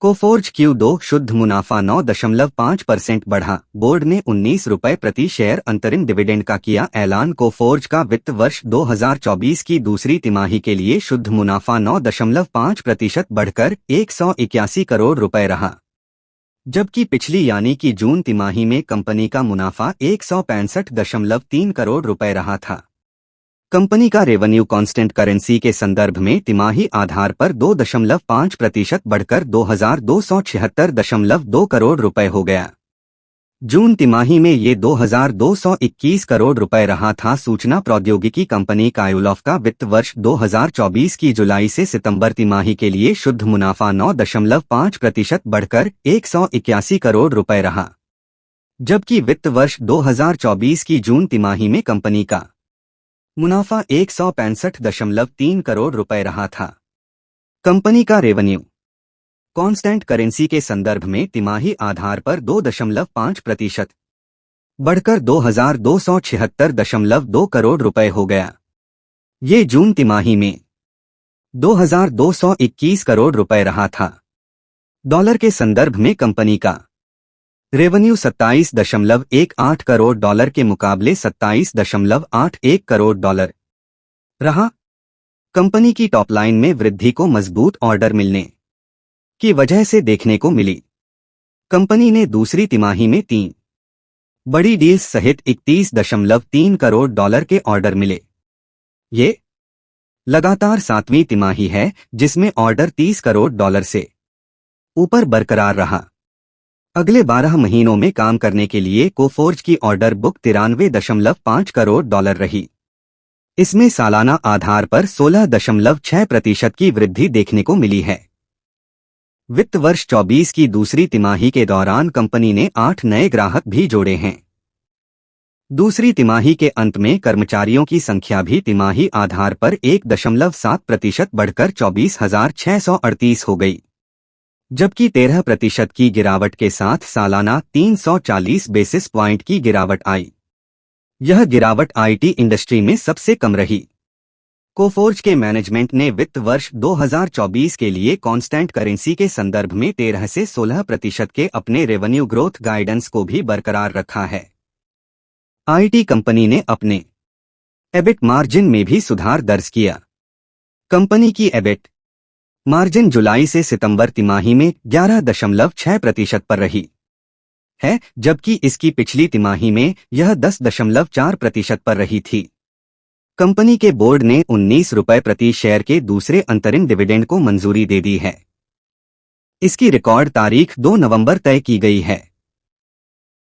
Coforge Q2 शुद्ध मुनाफा 9.5% बढ़ा। बोर्ड ने 19 रुपये प्रति शेयर अंतरिम डिविडेंड का किया ऐलान। कोफोर्ज का वित्त वर्ष 2024 की दूसरी तिमाही के लिए शुद्ध मुनाफा 9.5% बढ़कर 181 करोड़ रुपए रहा, जबकि पिछली यानी कि जून तिमाही में कंपनी का मुनाफा 165.3 करोड़ रुपए रहा था। कंपनी का रेवेन्यू कांस्टेंट करेंसी के संदर्भ में तिमाही आधार पर 2.5% बढ़कर 2276.2 करोड़ रुपए हो गया। जून तिमाही में ये 2221 करोड़ रुपए रहा था। सूचना प्रौद्योगिकी कंपनी कायोलॉफ का वित्त वर्ष 2024 की जुलाई से सितंबर तिमाही के लिए शुद्ध मुनाफा 9.5% बढ़कर 181 करोड़ रुपए रहा, जबकि वित्त वर्ष 2024 की जून तिमाही में कंपनी का मुनाफा 165.3 करोड़ रुपए रहा था। कंपनी का रेवेन्यू कांस्टेंट करेंसी के संदर्भ में तिमाही आधार पर 2.5% बढ़कर 2276.2 करोड़ रुपए हो गया। ये जून तिमाही में 2221 करोड़ रुपए रहा था। डॉलर के संदर्भ में कंपनी का रेवेन्यू 27.18 करोड़ डॉलर के मुकाबले 27.81 करोड़ डॉलर रहा। कंपनी की टॉप लाइन में वृद्धि को मजबूत ऑर्डर मिलने की वजह से देखने को मिली। कंपनी ने दूसरी तिमाही में 3 बड़ी डील्स सहित 31.3 करोड़ डॉलर के ऑर्डर मिले। ये लगातार 7वीं तिमाही है जिसमें ऑर्डर 30 करोड़ डॉलर से ऊपर बरकरार रहा। अगले 12 महीनों में काम करने के लिए कोफोर्ज की ऑर्डर बुक 93.5 करोड़ डॉलर रही। इसमें सालाना आधार पर 16.6% की वृद्धि देखने को मिली है। वित्त वर्ष 24 की दूसरी तिमाही के दौरान कंपनी ने 8 नए ग्राहक भी जोड़े हैं। दूसरी तिमाही के अंत में कर्मचारियों की संख्या भी तिमाही आधार पर 1.7% बढ़कर 24,638 हो गई, जबकि 13% की गिरावट के साथ सालाना 340 बेसिस पॉइंट की गिरावट आई। यह गिरावट आईटी इंडस्ट्री में सबसे कम रही। कोफोर्ज के मैनेजमेंट ने वित्त वर्ष 2024 के लिए कांस्टेंट करेंसी के संदर्भ में 13 से 16% के अपने रेवेन्यू ग्रोथ गाइडेंस को भी बरकरार रखा है। आईटी कंपनी ने अपने एबिट मार्जिन में भी सुधार दर्ज किया। कंपनी की एबिट मार्जिन जुलाई से सितंबर तिमाही में 11.6% पर रही है, जबकि इसकी पिछली तिमाही में यह 10.4% पर रही थी। कंपनी के बोर्ड ने 19 रुपये प्रति शेयर के दूसरे अंतरिम डिविडेंड को मंजूरी दे दी है। इसकी रिकॉर्ड तारीख 2 नवंबर तय की गई है।